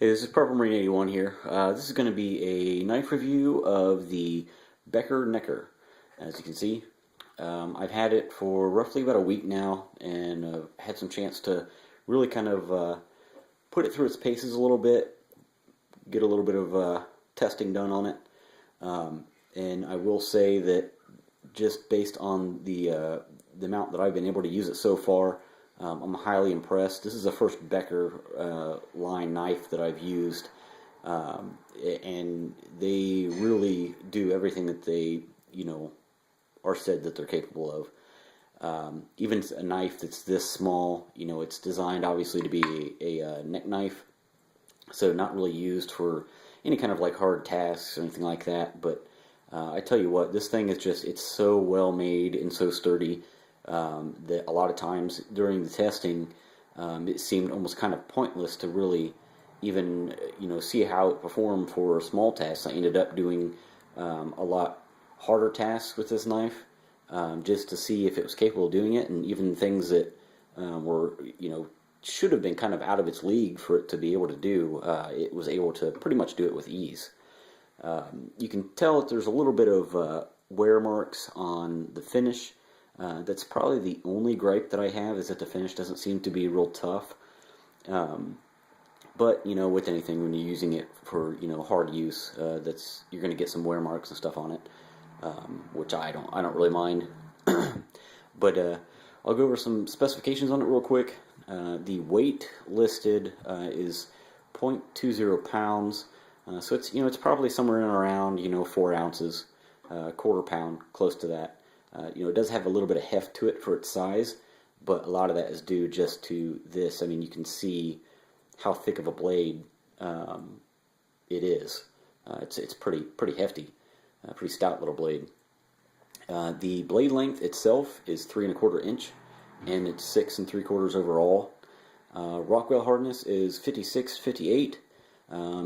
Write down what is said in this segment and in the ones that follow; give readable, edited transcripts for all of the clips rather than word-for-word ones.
Hey, this is Purple Marine 81 here. This is going to be a knife review of the Becker Necker. As you can see, I've had it for roughly about a week now, and had some chance to really kind of put it through its paces a little bit, get a little bit of testing done on it. And I will say that just based on the amount that I've been able to use it so far, I'm highly impressed. This is the first Becker line knife that I've used, and they really do everything that they, are said that they're capable of. Even a knife that's this small, it's designed obviously to be a neck knife, so not really used for any kind of like hard tasks or anything like that. But I tell you what, this thing is it's so well made and so sturdy. That a lot of times during the testing, it seemed almost kind of pointless to really even see how it performed for small tasks. I ended up doing a lot harder tasks with this knife, just to see if it was capable of doing it, and even things that were should have been kind of out of its league for it to be able to do. It was able to pretty much do it with ease. You can tell that there's a little bit of wear marks on the finish. That's probably the only gripe that I have, is that the finish doesn't seem to be real tough. But with anything, when you're using it for hard use, you're going to get some wear marks and stuff on it, which I don't really mind. But I'll go over some specifications on it real quick. The weight listed is 0.20 pounds, so it's probably somewhere in around 4 ounces, quarter pound, close to that. It does have a little bit of heft to it for its size, but a lot of that is due just to this. I mean, you can see how thick of a blade it is. It's pretty hefty, pretty stout little blade. The blade length itself is 3¼ inch, and it's 6 3/4 overall. Rockwell hardness is 56-58.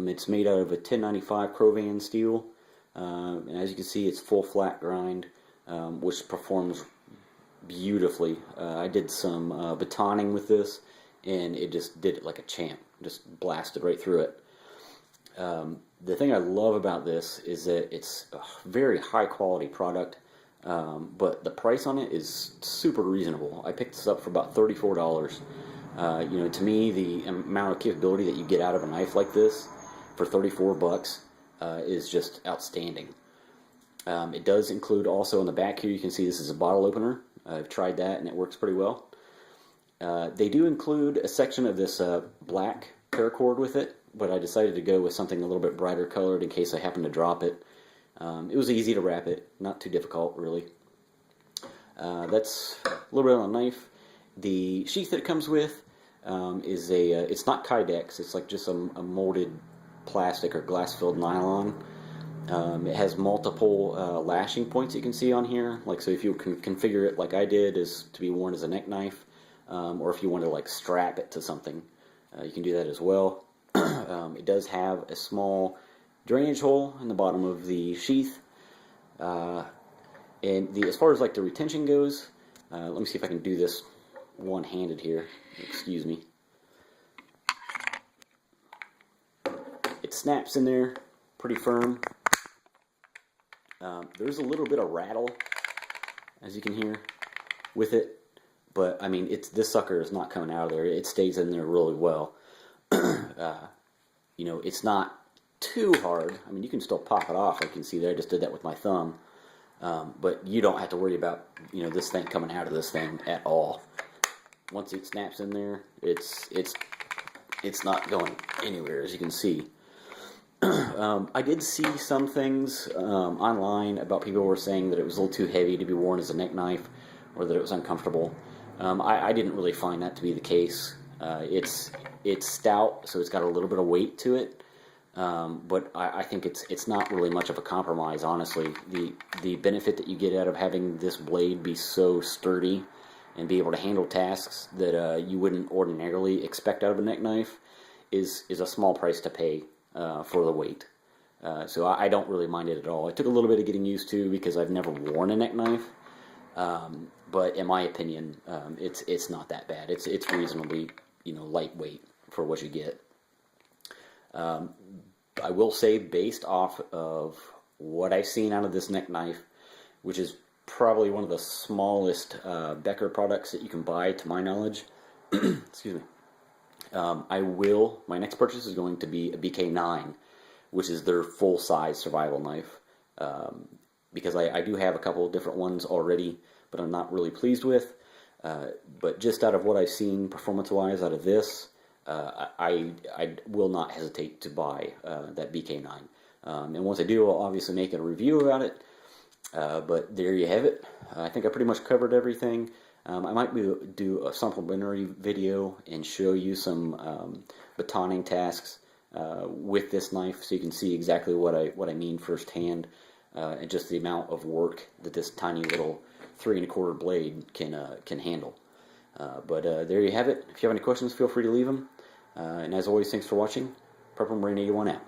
It's made out of a 1095 Crovan steel, and as you can see, it's full flat grind. Which performs beautifully. I did some batoning with this, and it just did it like a champ. Just blasted right through it. The thing I love about this is that it's a very high quality product, but the price on it is super reasonable. I picked this up for about $34. To me, the amount of capability that you get out of a knife like this for $34 is just outstanding. It does include also on the back here, you can see this is a bottle opener. I've tried that and it works pretty well. They do include a section of this black paracord with it, but I decided to go with something a little bit brighter colored in case I happen to drop it. It was easy to wrap it, not too difficult really. That's a little bit on the knife. The sheath that it comes with is it's not Kydex, it's like just a molded plastic or glass-filled nylon. It has multiple lashing points you can see on here. Like, so if you can configure it like I did, is to be worn as a neck knife, or if you want to like strap it to something, you can do that as well. It does have a small drainage hole in the bottom of the sheath, and as far as like the retention goes, let me see if I can do this one-handed here. Excuse me. It snaps in there pretty firm. There's a little bit of rattle, as you can hear, with it, but I mean, this sucker is not coming out of there. It stays in there really well. It's not too hard. I mean, you can still pop it off. I can see there. I just did that with my thumb, but you don't have to worry about this thing coming out of this thing at all. Once it snaps in there, it's not going anywhere, as you can see. I did see some things online about people who were saying that it was a little too heavy to be worn as a neck knife, or that it was uncomfortable. I didn't really find that to be the case. It's stout, so it's got a little bit of weight to it, but I think it's not really much of a compromise, honestly. The benefit that you get out of having this blade be so sturdy and be able to handle tasks that you wouldn't ordinarily expect out of a neck knife is a small price to pay for the weight. So I don't really mind it at all. It took a little bit of getting used to because I've never worn a neck knife, but in my opinion, it's not that bad. It's reasonably lightweight for what you get. I will say, based off of what I've seen out of this neck knife, which is probably one of the smallest Becker products that you can buy, to my knowledge. Excuse me. My next purchase is going to be a BK9, which is their full-size survival knife. Because I do have a couple of different ones already, but I'm not really pleased with. But just out of what I've seen performance-wise out of this, I will not hesitate to buy that BK9. And once I do, I'll obviously make a review about it. But there you have it. I think I pretty much covered everything. I might do a supplementary video and show you some batoning tasks with this knife, so you can see exactly what I mean firsthand, and just the amount of work that this tiny little 3 1/4 blade can handle. But there you have it. If you have any questions, feel free to leave them. And as always, thanks for watching. Purple Marine 81 out.